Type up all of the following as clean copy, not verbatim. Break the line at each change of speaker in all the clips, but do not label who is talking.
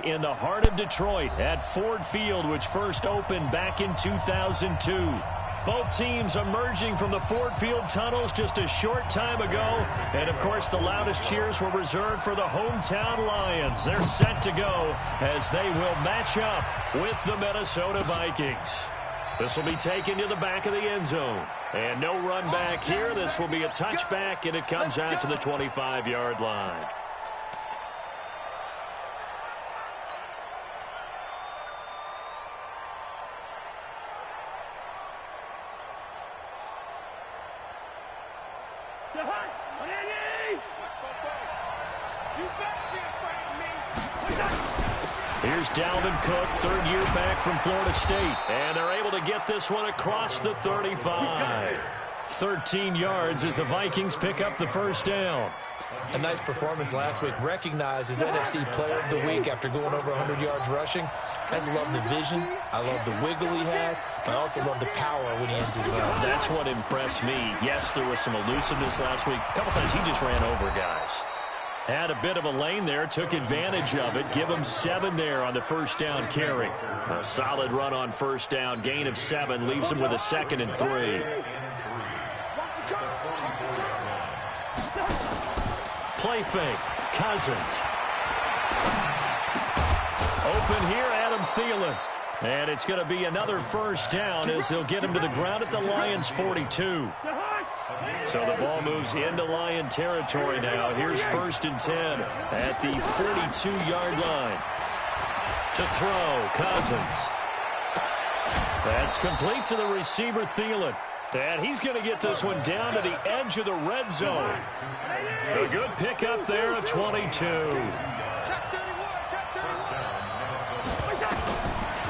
in the heart of Detroit at Ford Field, which first opened back in 2002. Both teams emerging from the Ford Field tunnels just a short time ago. And, of course, the loudest cheers were reserved for the hometown Lions. They're set to go as they will match up with the Minnesota Vikings. This will be taken to the back of the end zone. And no run back here. This will be a touchback, and it comes out to the 25-yard line. Here's Dalvin Cook, third year back from Florida State. And they're able to get this one across the 35. 13 yards as the Vikings pick up the first down.
A nice performance last week. Recognized as NFC Player of the Week after going over 100 yards rushing. I just love the vision. I love the wiggle he has. I also love the power when he ends his runs.
That's what impressed me. Yes, there was some elusiveness last week. A couple times he just ran over guys. Had a bit of a lane there, took advantage of it. Give him 7 there on the first down carry. A solid run on first down. Gain of 7 leaves him with a 2nd and 3. Play fake. Cousins. Open here, Adam Thielen. And it's going to be another first down as they'll get him to the ground at the Lions' 42. So the ball moves into Lion territory now. Here's 1st and 10 at the 42-yard line. To throw, Cousins. That's complete to the receiver, Thielen. And he's going to get this one down to the edge of the red zone. A good pickup there at 22.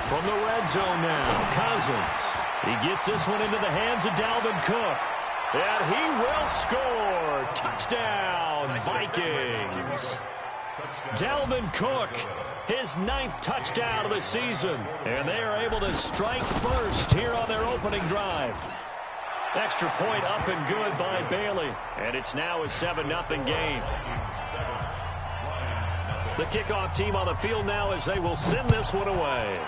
From the red zone now, Cousins. He gets this one into the hands of Dalvin Cook. And he will score. Touchdown, Vikings. Dalvin Cook, his 9th touchdown of the season. And they are able to strike first here on their opening drive. Extra point up and good by Bailey. And it's now a 7-0 game. The kickoff team on the field now as they will send this one away.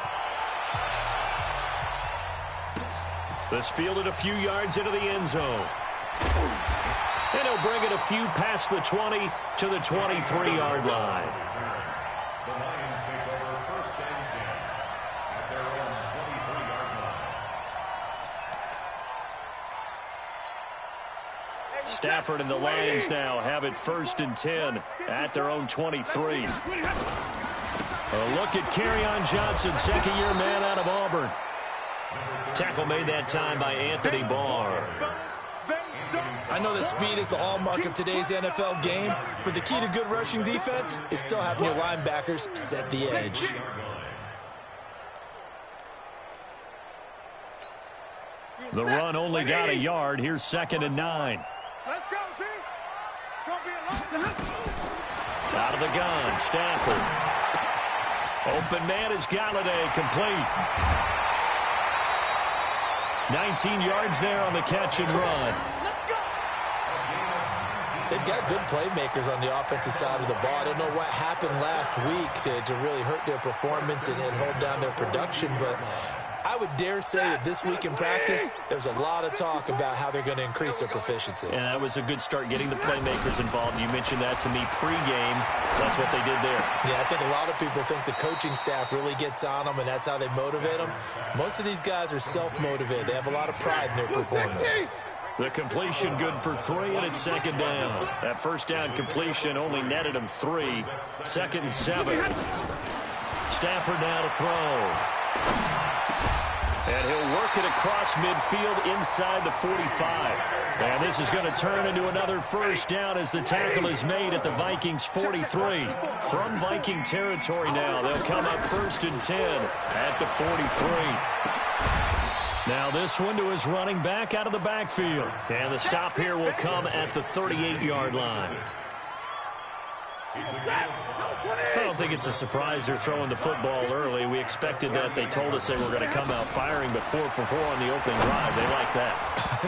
This fielded a few yards into the end zone. And he'll bring it a few past the 20 to the 23-yard line.
The Lions take over 1st and 10 at their own 23-yard line.
Stafford and the Lions now have it 1st and 10 at their own 23. A look at Kerryon Johnson, 2nd-year man out of Auburn. Tackle made that time by Anthony Barr.
I know that speed is the hallmark of today's NFL game, but the key to good rushing defense is still having your linebackers set the edge.
The run only got a yard. Here's 2nd and 9.
Let's go, team.
Out of the gun, Stafford. Open man is Galladay, complete. 19 yards there on the catch and run.
They've got good playmakers on the offensive side of the ball. I don't know what happened last week to really hurt their performance and hold down their production, but I would dare say that this week in practice, there's a lot of talk about how they're going to increase their proficiency.
And that was a good start getting the playmakers involved. You mentioned that to me pregame. That's what they did there.
Yeah, I think a lot of people think the coaching staff really gets on them, and that's how they motivate them. Most of these guys are self-motivated. They have a lot of pride in their performance.
The completion good for 3, and it's 2nd down. That first down completion only netted him 3. 2nd and 7. Stafford now to throw. And he'll work it across midfield inside the 45. And this is going to turn into another first down as the tackle is made at the Vikings 43. From Viking territory now, they'll come up 1st and 10 at the 43. Now this one to his running back out of the backfield. And the stop here will come at the 38-yard line. I don't think it's a surprise they're throwing the football early. We expected that. They told us they were going to come out firing, but 4 for 4 on the opening drive. They like that.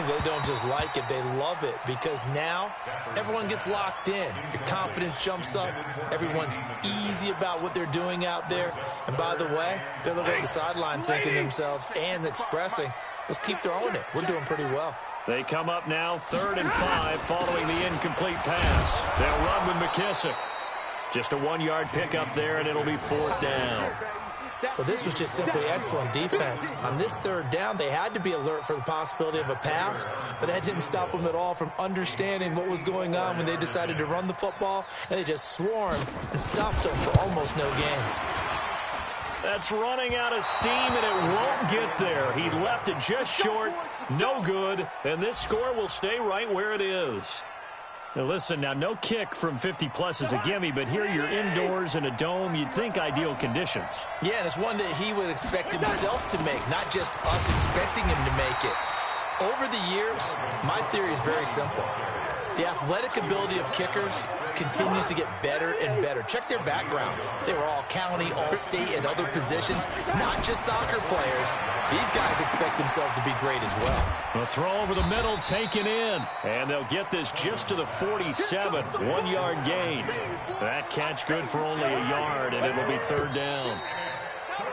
They don't just like it, they love it, because now everyone gets locked in. Your confidence jumps up. Everyone's easy about what they're doing out there. And by the way, they're looking at the sideline thinking to themselves and expressing, let's keep throwing it. We're doing pretty well.
They come up now 3rd and 5 following the incomplete pass. They'll run with McKissick. Just a 1-yard pickup there, and it'll be 4th down.
Well, this was just simply excellent defense. On this 3rd down, they had to be alert for the possibility of a pass, but that didn't stop them at all from understanding what was going on when they decided to run the football, and they just swarmed and stopped them for almost no gain.
That's running out of steam, and it won't get there. He left it just short, no good, and this score will stay right where it is. Now listen, now no kick from 50-plus is a gimme, but here you're indoors in a dome. You'd think ideal conditions.
Yeah, and it's one that he would expect himself to make, not just us expecting him to make it. Over the years, my theory is very simple. The athletic ability of kickers continues to get better and better. Check their backgrounds. They were all county, all state, and other positions, not just soccer players. These guys expect themselves to be great as well.
A throw over the middle taken in, and they'll get this just to the 47, 1-yard gain. That catch good for only a yard, and it'll be 3rd down.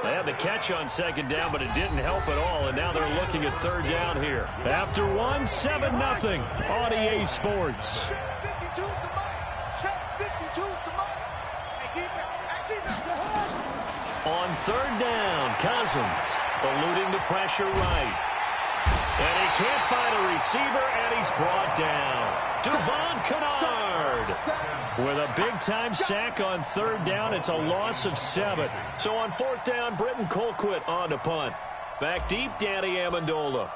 They had the catch on 2nd down, but it didn't help at all, and now they're looking at 3rd down here. After 1, 7-0 on EA Sports. On 3rd down, Cousins eluding the pressure right. And he can't find a receiver, and he's brought down. Devon Kennard with a big-time sack on 3rd down. It's a loss of 7. So on 4th down, Britton Colquitt on to punt. Back deep, Danny Amendola.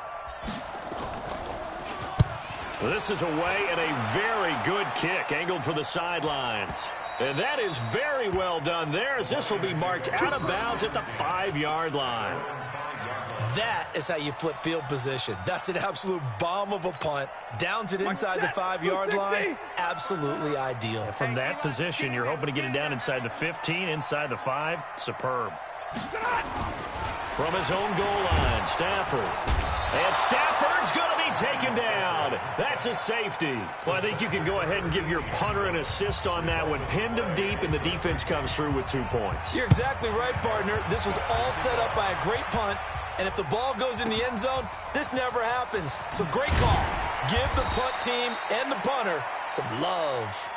This is away, and a very good kick angled for the sidelines. And that is very well done there, as this will be marked out of bounds at the 5-yard line.
That is how you flip field position. That's an absolute bomb of a punt. Downs it inside the 5-yard line. Absolutely ideal.
From that position, you're hoping to get it down inside the 15, inside the 5. Superb. From his own goal line, Stafford. And Stafford's going to be taken down. That's a safety. Well, I think you can go ahead and give your punter an assist on that one. Pinned him deep, and the defense comes through with 2 points.
You're exactly right, partner. This was all set up by a great punt. And if the ball goes in the end zone, this never happens. So great call. Give the punt team and the punter some love.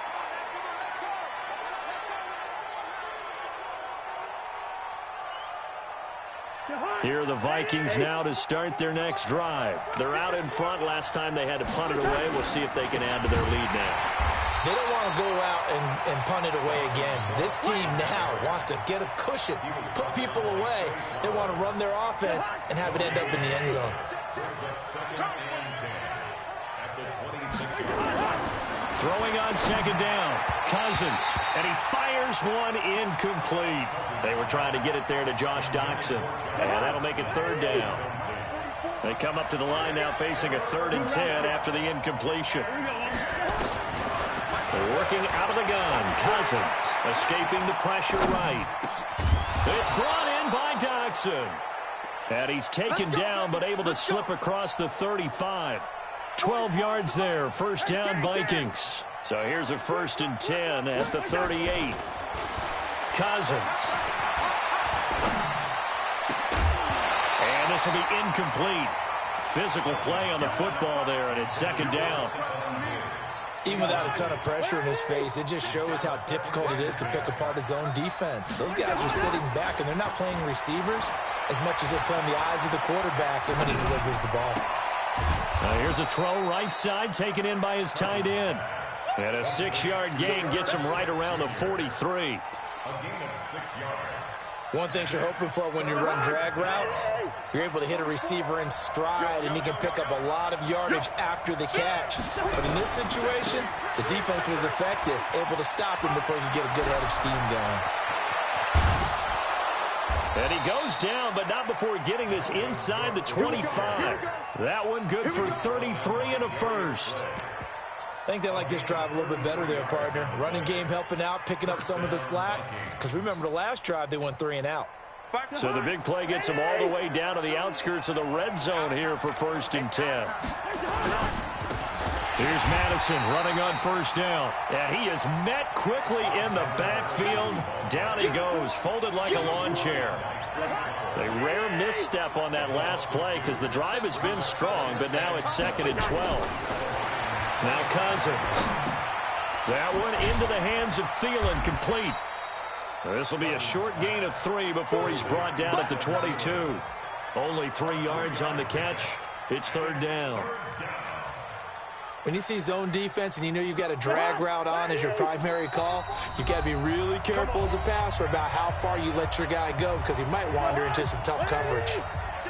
Here are the Vikings now to start their next drive. They're out in front. Last time they had to punt it away. We'll see if they can add to their lead now.
They don't want to go out and punt it away again. This team now wants to get a cushion, put people away. They want to run their offense and have it end up in the end zone.
Throwing on 2nd down, Cousins, and he fires one incomplete. They were trying to get it there to Josh Doxson, and that'll make it 3rd down. They come up to the line now facing a 3rd and 10 after the incompletion. They're working out of the gun. Cousins escaping the pressure right. It's brought in by Doxson. And he's taken down but able to slip across the 35. 12 yards there. 1st down, Vikings. So here's a 1st and 10 at the 38. Cousins. And this will be incomplete. Physical play on the football there, and it's 2nd down.
Even without a ton of pressure in his face, it just shows how difficult it is to pick apart his own defense. Those guys are sitting back, and they're not playing receivers as much as they're playing the eyes of the quarterback when he delivers the ball.
Now here's a throw right side taken in by his tight end. And a 6-yard gain gets him right around the 43.
One thing you're hoping for when you run drag routes, you're able to hit a receiver in stride, and he can pick up a lot of yardage after the catch. But in this situation, the defense was effective, able to stop him before he could get a good head of steam going.
And he goes down, but not before getting this inside the 25. That one good for 33 and a 1st.
think they like this drive a little bit better there, partner. Running game helping out, picking up some of the slack. Because remember the last drive, they went 3 and out.
So the big play gets them all the way down to the outskirts of the red zone here for 1st and 10. Here's Madison running on 1st down. And he is met quickly in the backfield. Down he goes, folded like a lawn chair. A rare misstep on that last play because the drive has been strong, but now it's 2nd and 12. Now Cousins. That one into the hands of Thielen, complete. This will be a short gain of 3 before he's brought down at the 22. Only 3 yards on the catch. It's 3rd down.
When you see zone defense and you know you've got a drag route on as your primary call, you've got to be really careful as a passer about how far you let your guy go because he might wander into some tough coverage.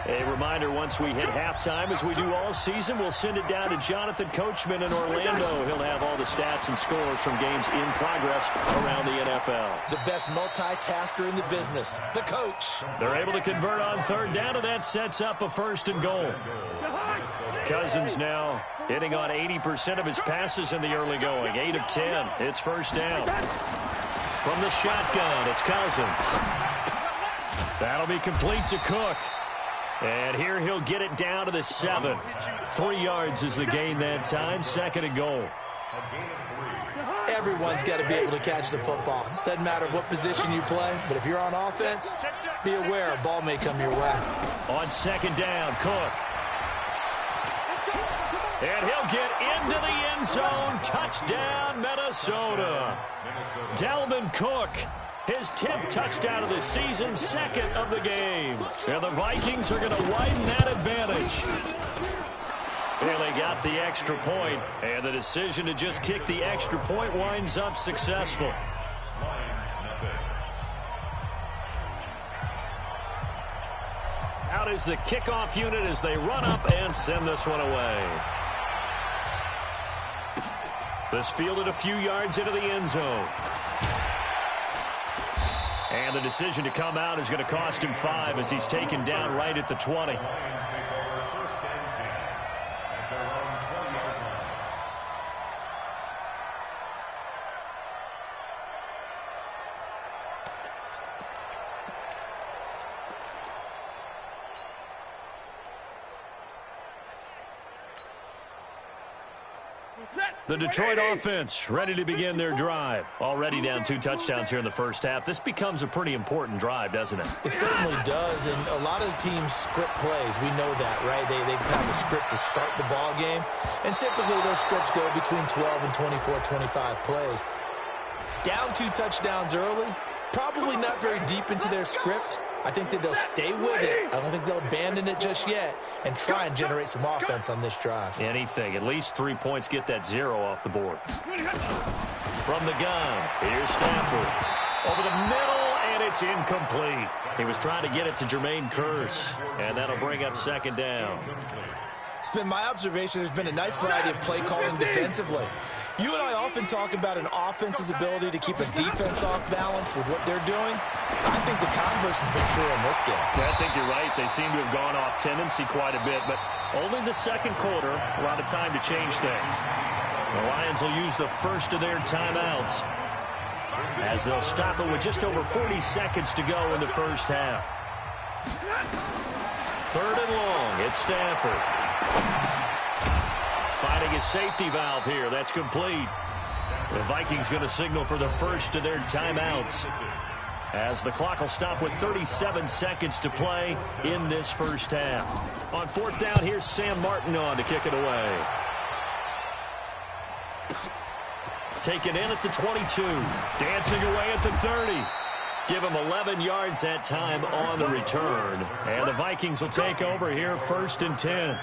A reminder, once we hit halftime, as we do all season, we'll send it down to Jonathan Coachman in Orlando. He'll have all the stats and scores from games in progress around the NFL.
The best multitasker in the business, the coach.
They're able to convert on 3rd down, and that sets up a 1st and goal. Cousins now hitting on 80% of his passes in the early going. 8 of 10. It's 1st down. From the shotgun, it's Cousins. That'll be complete to Cook. And here he'll get it down to the 7. 3 yards is the gain that time. 2nd and goal.
Everyone's got to be able to catch the football. Doesn't matter what position you play, but if you're on offense, be aware a ball may come your way.
On 2nd down, Cook. And he'll get into the end zone. Touchdown, Minnesota. Dalvin Cook. His 10th touchdown of the season, 2nd of the game. And the Vikings are going to widen that advantage. And they got the extra point, and the decision to just kick the extra point winds up successful. Out is the kickoff unit as they run up and send this one away. This fielded a few yards into the end zone. And the decision to come out is going to cost him 5 as he's taken down right at the 20. The Detroit offense ready to begin their drive. Already down 2 touchdowns here in the first half. This becomes a pretty important drive, doesn't it?
It certainly does, and a lot of the teams script plays. We know that, right? They have a script to start the ball game, and typically those scripts go between 12 and 24, 25 plays. Down 2 touchdowns early, probably not very deep into their script. I think that they'll stay with it. I don't think they'll abandon it just yet and try and generate some offense on this drive.
Anything. At least 3 points, get that 0 off the board. From the gun, here's Stafford. Over the middle, and it's incomplete. He was trying to get it to Jermaine Kearse, and that'll bring up 2nd down.
It's been my observation there's been a nice variety of play calling defensively. You and I often talk about an offense's ability to keep a defense off balance with what they're doing. I think the converse has been true in this game.
I think you're right. They seem to have gone off tendency quite a bit, but only the 2nd quarter, a lot of time to change things. The Lions will use the first of their timeouts as they'll stop it with just over 40 seconds to go in the first half. 3rd and long, it's Stafford. Finding a safety valve here. That's complete. The Vikings going to signal for the first of their timeouts as the clock will stop with 37 seconds to play in this first half. On 4th down, here's Sam Martin on to kick it away. Taken in at the 22. Dancing away at the 30. Give him 11 yards that time on the return. And the Vikings will take over here 1st and 10.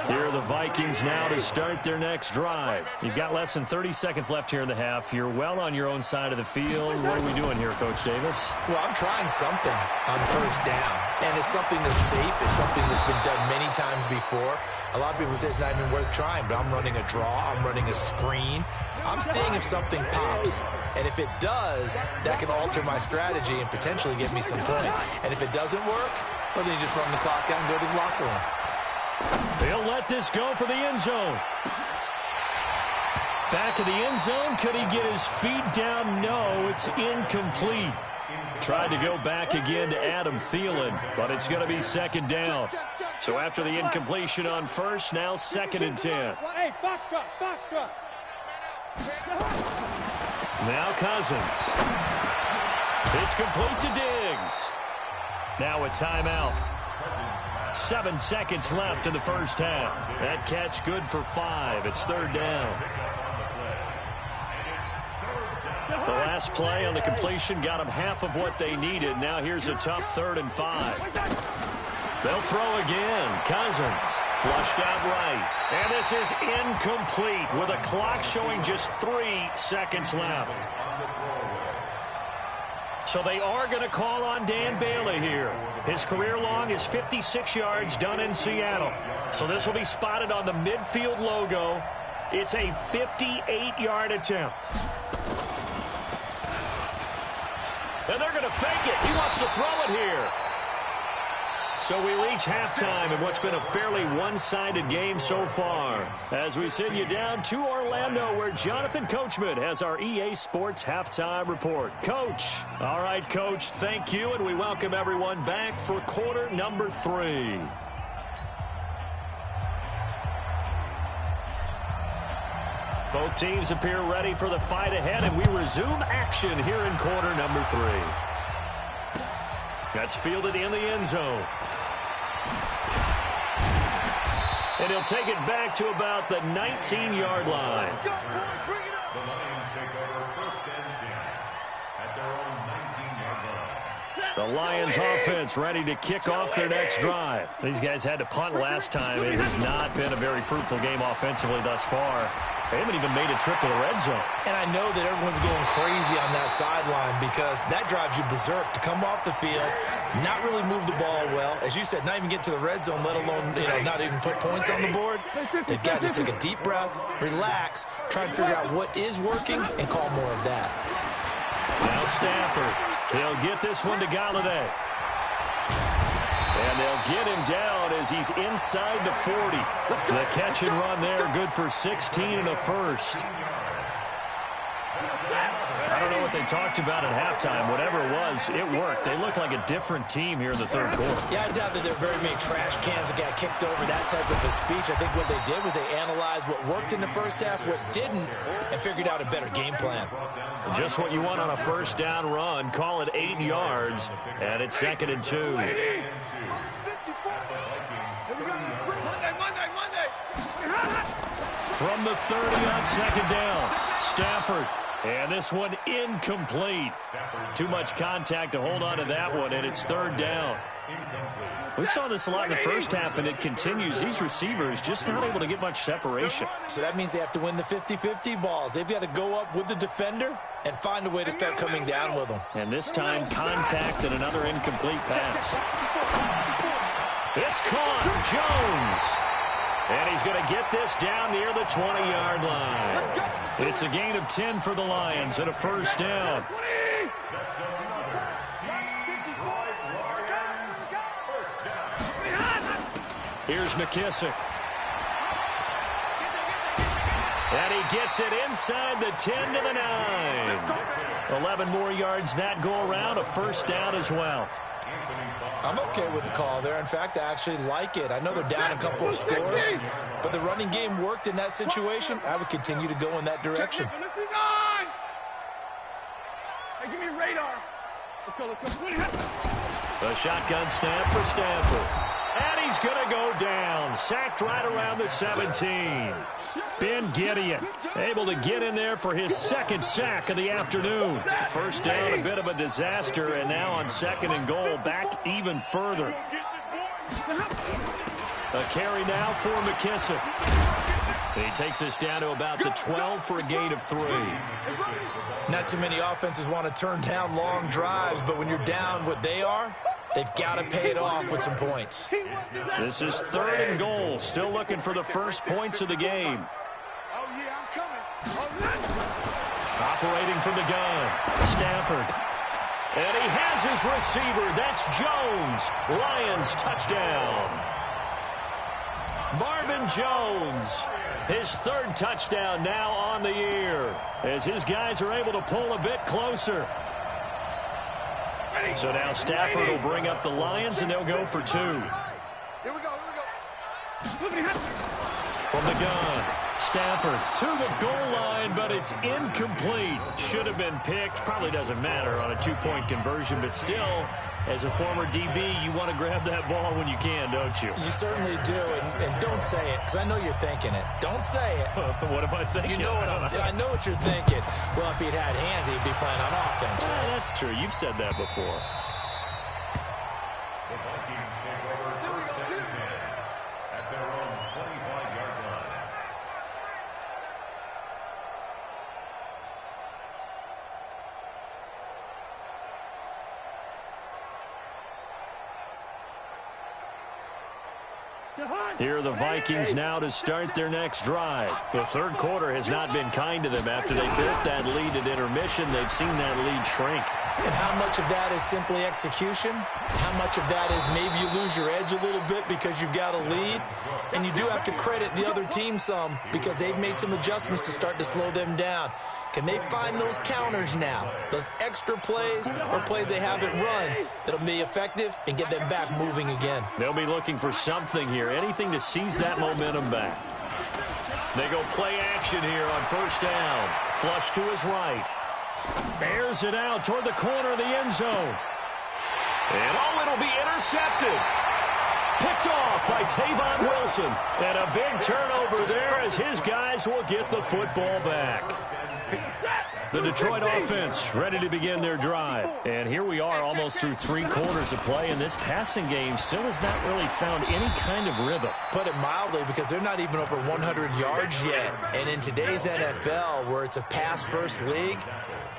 Here are the Vikings now to start their next drive. You've got less than 30 seconds left here in the half. You're well on your own side of the field. What are we doing here, Coach Davis?
Well, I'm trying something on 1st down. And it's something that's safe. It's something that's been done many times before. A lot of people say it's not even worth trying, but I'm running a draw. I'm running a screen. I'm seeing if something pops. And if it does, that can alter my strategy and potentially get me some points. And if it doesn't work, well, then you just run the clock out and go to the locker room.
They'll let this go for the end zone. Back of the end zone. Could he get his feet down? No, it's incomplete. Tried to go back again to Adam Thielen, but it's going to be second down. So after the incompletion on first, now 2nd and 10.
Hey, box truck.
Now Cousins. It's complete to Diggs. Now a timeout. 7 seconds left in the first half. That catch good for 5. It's 3rd down. The last play on the completion got them half of what they needed. Now here's a tough 3rd and 5. They'll throw again. Cousins flushed out right. And this is incomplete with a clock showing just 3 seconds left. So they are going to call on Dan Bailey here. His career long is 56 yards done in Seattle. So this will be spotted on the midfield logo. It's a 58-yard attempt. And they're going to fake it. He wants to throw it here. So we reach halftime in what's been a fairly one-sided game so far. As we send you down to Orlando, where Jonathan Coachman has our EA Sports Halftime Report. Coach. All right, Coach, thank you, and we welcome everyone back for quarter number 3. Both teams appear ready for the fight ahead, and we resume action here in quarter number 3. That's fielded in the end zone. And he'll take it back to about the 19-yard line.
The Lions take over 1st and 10 at their own 19-yard line.
The Lions offense ready to kick off their next drive. These guys had to punt last time. It has not been a very fruitful game offensively thus far. They haven't even made a trip to the red zone.
And I know that everyone's going crazy on that sideline because that drives you berserk to come off the field, not really move the ball well. As you said, not even get to the red zone, let alone, not even put points on the board. They've got to just take a deep breath, relax, try and figure out what is working, and call more of that.
Now Stafford. He'll get this one to Galladay. And they'll get him down as he's inside the 40. The catch and run there, good for 16 and a first. I don't know what they talked about at halftime. Whatever it was, it worked. They look like a different team here in the 3rd quarter.
Yeah, I doubt that there are very many trash cans that got kicked over, that type of a speech. I think what they did was they analyzed what worked in the first half, what didn't, and figured out a better game plan.
Just what you want on a 1st down run. Call it 8 yards, and it's 2nd and 2. From the 30 on 2nd down, Stafford. And this one incomplete. Too much contact to hold on to that one, and it's 3rd down. We saw this a lot in the first half, and it continues. These receivers just not able to get much separation.
So that means they have to win the 50-50 balls. They've got to go up with the defender and find a way to start coming down with them.
And this time, contact and another incomplete pass. It's caught. Jones. And he's going to get this down near the 20-yard line. It's a gain of 10 for the Lions and a 1st down. Here's McKissick. And he gets it inside the 10 to the 9. 11 more yards that go around, a 1st down as well.
I'm okay with the call there. In fact, I actually like it. I know they're down a couple of scores, but the running game worked in that situation. I would continue to go in that direction.
Hey, give me a radar.
The shotgun snap for Stafford. And he's going to go down. Sacked right around the 17. Ben Gideon able to get in there for his 2nd sack of the afternoon. 1st down, a bit of a disaster, and now on 2nd and goal, back even further. A carry now for McKissick. He takes us down to about the 12 for a gain of 3.
Not too many offenses want to turn down long drives, but when you're down what they are, they've got to pay it off with some points.
This is 3rd and goal. Still looking for the first points of the game.
Oh, yeah, I'm coming.
Operating from the gun, Stafford. And he has his receiver. That's Jones. Lions touchdown. Marvin Jones, his third touchdown now on the year, as his guys are able to pull a bit closer. So now Stafford will bring up the Lions, and they'll go for 2.
Here we go.
From the gun, Stafford to the goal line, but it's incomplete. Should have been picked. Probably doesn't matter on a 2-point conversion, but still, as a former DB, you want to grab that ball when you can, don't you?
You certainly do, and don't say it, because I know you're thinking it. Don't say it.
What am I thinking?
You know I know what you're thinking. Well, if he'd had hands, he'd be playing on offense.
Well, that's true. You've said that before.
The Vikings take over first and 10 at their own 25-yard line.
Here are the Vikings now to start their next drive. The third quarter has not been kind to them. After they built that lead at intermission, they've seen that lead shrink.
And how much of that is simply execution? How much of that is maybe you lose your edge a little bit because you've got a lead? And you do have to credit the other team some because they've made some adjustments to start to slow them down. Can they find those counters now, those extra plays or plays they haven't run that'll be effective and get them back moving again?
They'll be looking for something here, anything to seize that momentum back. They go play action here on first down. Flush to his right. Bears it out toward the corner of the end zone. And it'll be intercepted. Picked off by Tavon Wilson. And a big turnover there as his guys will get the football back. The Detroit offense ready to begin their drive. And here we are almost through 3 quarters of play, and this passing game still has not really found any kind of rhythm.
Put it mildly, because they're not even over 100 yards yet. And in today's NFL, where it's a pass-first league,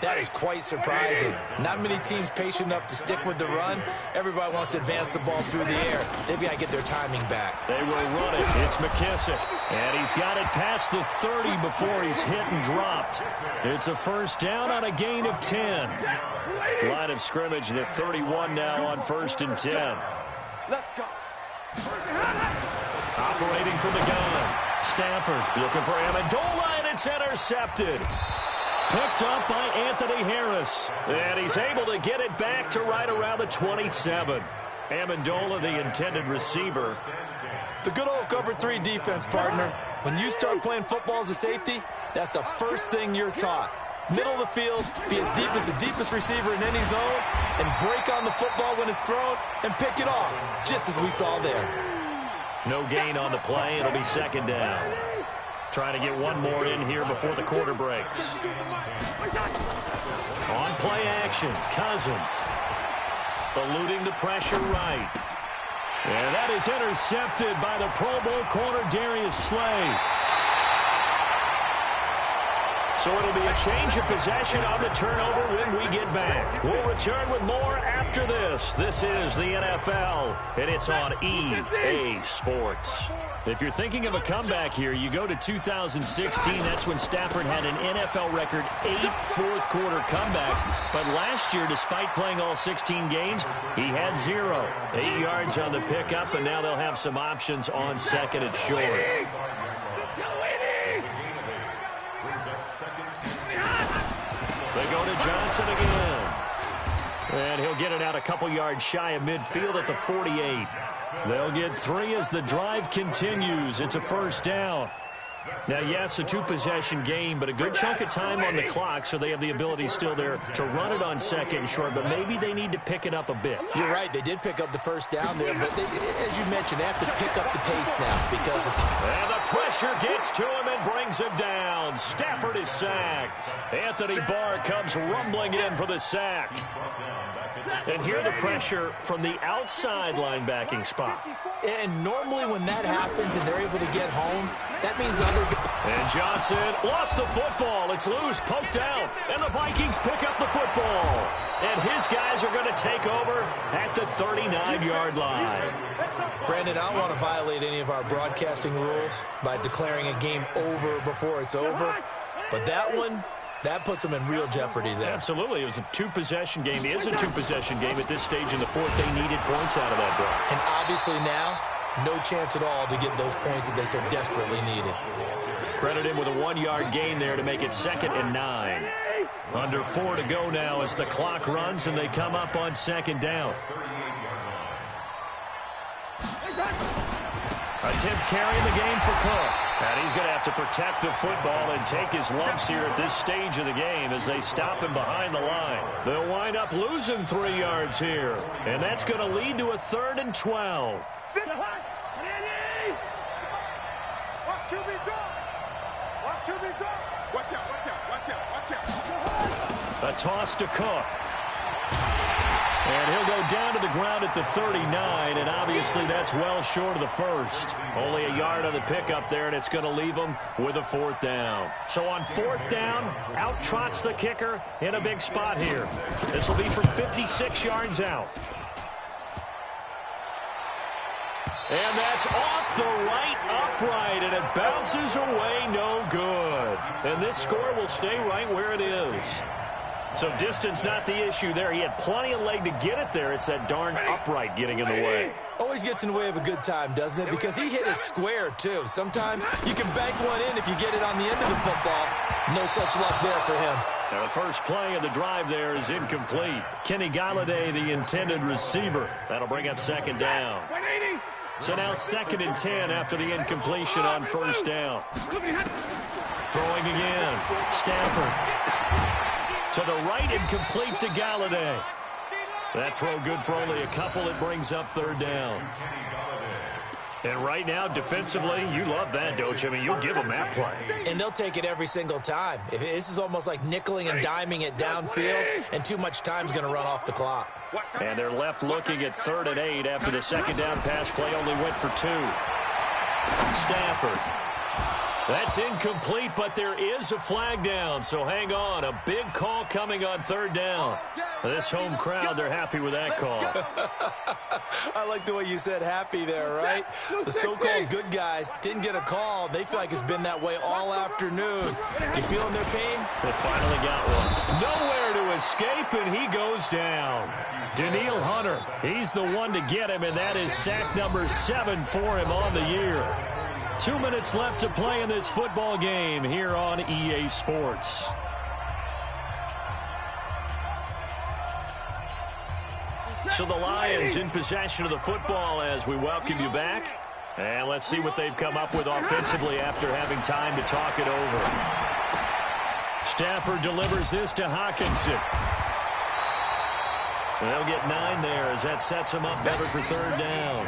that is quite surprising. Not many teams patient enough to stick with the run. Everybody wants to advance the ball through the air. They've got to get their timing back.
They will run it. It's McKissick. And he's got it past the 30 before he's hit and dropped. It's a first down on a gain of 10. Line of scrimmage, the 31 now on first and 10.
Let's go.
Operating from the gun. Stafford looking for Amendola, and it's intercepted. Picked up by Anthony Harris. And he's able to get it back to right around the 27. Amendola, the intended receiver.
The good old cover 3 defense, partner. When you start playing football as a safety, that's the first thing you're taught. Middle of the field, be as deep as the deepest receiver in any zone, and break on the football when it's thrown and pick it off, just as we saw there.
No gain on the play. It'll be second down. Trying to get one more in here before the quarter breaks. On play action, Cousins. Eluding the pressure right. And that is intercepted by the Pro Bowl corner, Darius Slay. So it'll be a change of possession on the turnover when we get back. We'll return with more after this. This is the NFL, and it's on EA Sports. If you're thinking of a comeback here, you go to 2016. That's when Stafford had an NFL record 8 fourth-quarter comebacks. But last year, despite playing all 16 games, he had 0. 8 yards on the pickup, and now they'll have some options on second and short. They go to Johnson again. And he'll get it out a couple yards shy of midfield at the 48. They'll get 3 as the drive continues. It's a first down. Now, yes, a 2-possession game, but a good chunk of time on the clock, so they have the ability still there to run it on second and short, but maybe they need to pick it up a bit.
You're right. They did pick up the first down there, but as you mentioned, they have to pick up the pace now because it's...
And the pressure gets to him and brings him down. Stafford is sacked. Anthony Barr comes rumbling in for the sack. And here the pressure from the outside linebacking spot.
And normally when that happens and they're able to get home, that means other...
And Johnson lost the football. It's loose, poked out, and the Vikings pick up the football. And his guys are going to take over at the 39-yard line.
Brandon, I don't want to violate any of our broadcasting rules by declaring a game over before it's over, but that one... that puts them in real jeopardy there.
Absolutely. It was a 2-possession game. It is a 2-possession game at this stage in the fourth. They needed points out of that drive.
And obviously now, no chance at all to get those points that they so desperately needed.
Credit him with a 1-yard gain there to make it 2nd and 9. Under 4 to go now as the clock runs and they come up on 2nd down. A 10th carry in the game for Cook. And he's going to have to protect the football and take his lumps here at this stage of the game as they stop him behind the line. They'll wind up losing 3 yards here. And that's going to lead to a 3rd and 12.
Watch QB drop. Watch QB drop. Watch out, watch out, watch out, watch out.
A toss to Cook. And he'll go down to the ground at the 39, and obviously that's well short of the first. Only a yard on the pickup there, and it's going to leave them with a 4th down. So on 4th down, out trots the kicker in a big spot here. This will be from 56 yards out. And that's off the right upright, and it bounces away no good. And this score will stay right where it is. So distance not the issue there. He had plenty of leg to get it there. It's that darn upright getting in the way.
Always gets in the way of a good time, doesn't it? Because he hit it square, too. Sometimes you can bank one in if you get it on the end of the football. No such luck there for him.
Now the first play of the drive there is incomplete. Kenny Galladay, the intended receiver. That'll bring up 2nd down. So now 2nd and 10 after the incompletion on 1st down. Throwing again. Stafford. To the right and complete to Galladay. That throw good for only a couple. It brings up 3rd down. And right now, defensively, you love that, don't you? I mean, you'll give them that play.
And they'll take it every single time. This is almost like nickeling and diming it downfield, and too much time's going to run off the clock.
And they're left looking at 3rd and 8 after the 2nd down pass play only went for 2. Stafford. That's incomplete, but there is a flag down, so hang on. A big call coming on 3rd down. This home crowd, they're happy with that call.
I like the way you said happy there, right? The so-called good guys didn't get a call. They feel like it's been that way all afternoon. You feeling their pain?
They finally got one. Nowhere to escape, and he goes down. Daniil Hunter, he's the one to get him, and that is sack number 7 for him on the year. 2 minutes left to play in this football game here on EA Sports. So the Lions in possession of the football as we welcome you back. And let's see what they've come up with offensively after having time to talk it over. Stafford delivers this to Hawkinson. They'll get 9 there as that sets them up better for 3rd down.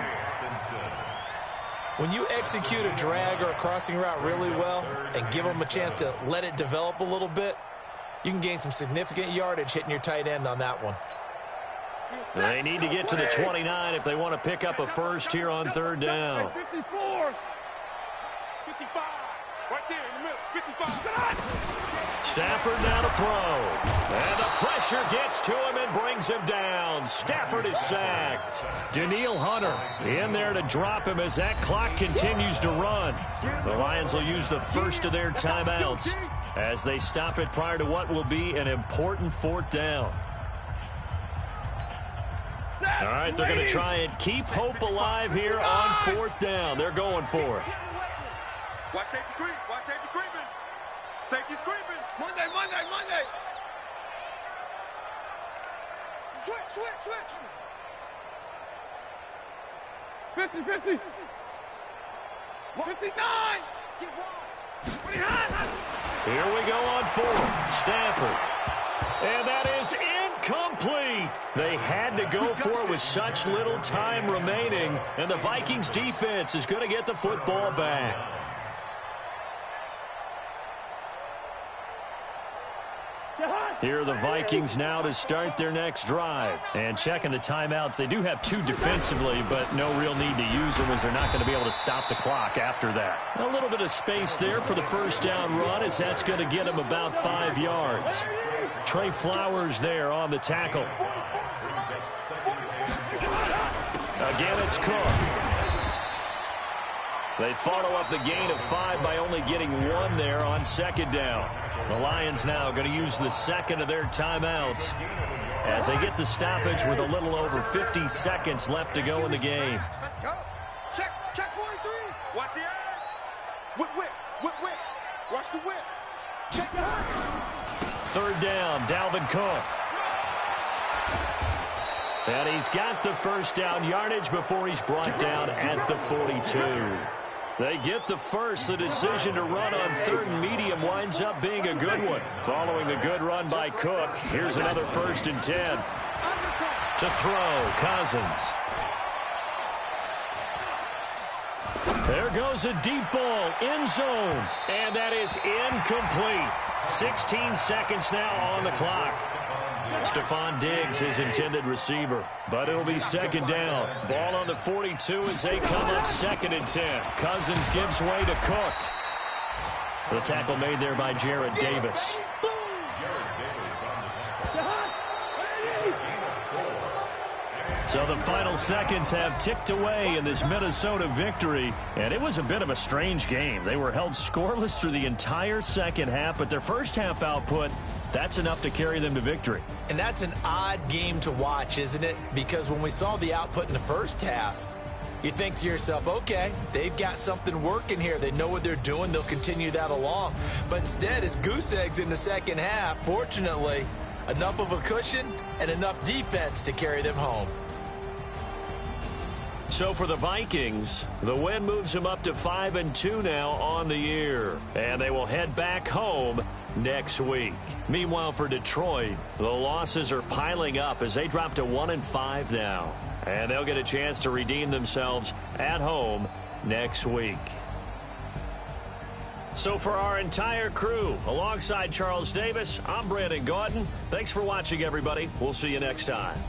When you execute a drag or a crossing route really well and give them a chance to let it develop a little bit, you can gain some significant yardage hitting your tight end on that one.
They need to get to the 29 if they want to pick up a first here on 3rd down.
54. 55. Right there in the middle. 55.
Stafford now to throw. And the pressure gets to him and brings him down. Stafford is sacked. Daniil Hunter in there to drop him as that clock continues to run. The Lions will use the first of their timeouts as they stop it prior to what will be an important 4th down. All right, they're going to try and keep hope alive here on 4th down. They're going for it.
Watch safety creep. Watch safety creeping. Safety's creeping. Monday. Switch. 50. 59. Get wide.
Here we go on 4th. Stafford. And that is incomplete. They had to go for it with such little time remaining. And the Vikings defense is going to get the football back. Here are the Vikings now to start their next drive. And checking the timeouts, they do have 2 defensively, but no real need to use them as they're not going to be able to stop the clock after that. A little bit of space there for the 1st down run as that's going to get them about 5 yards. Trey Flowers there on the tackle. Again, it's Cook. They follow up the gain of 5 by only getting 1 there on 2nd down. The Lions now going to use the 2nd of their timeouts as they get the stoppage with a little over 50 seconds left to go in the game.
Let's go. Check. Watch the edge. Whip. Watch the whip. Check the whip.
Third down, Dalvin Cook. And he's got the first down yardage before he's brought down at the 42. They get the first. The decision to run on third and medium winds up being a good one. Following a good run by Cook, here's another 1st and 10. To throw, Cousins. There goes a deep ball, end zone, and that is incomplete. 16 seconds now on the clock. Stephon Diggs, his intended receiver, but it'll be second down. Ball on the 42 as they come up 2nd and 10. Cousins gives way to Cook. The tackle made there by Jared Davis. So the final seconds have ticked away in this Minnesota victory, and it was a bit of a strange game. They were held scoreless through the entire second half, but their first half output, that's enough to carry them to victory.
And that's an odd game to watch, isn't it? Because when we saw the output in the first half, you think to yourself, okay, they've got something working here. They know what they're doing. They'll continue that along. But instead, it's goose eggs in the second half. Fortunately, enough of a cushion and enough defense to carry them home.
So for the Vikings, the win moves them up to 5-2 now on the year. And they will head back home next week. Meanwhile, for Detroit, the losses are piling up as they drop to 1-5 now. And they'll get a chance to redeem themselves at home next week. So for our entire crew, alongside Charles Davis, I'm Brandon Gaudin. Thanks for watching, everybody. We'll see you next time.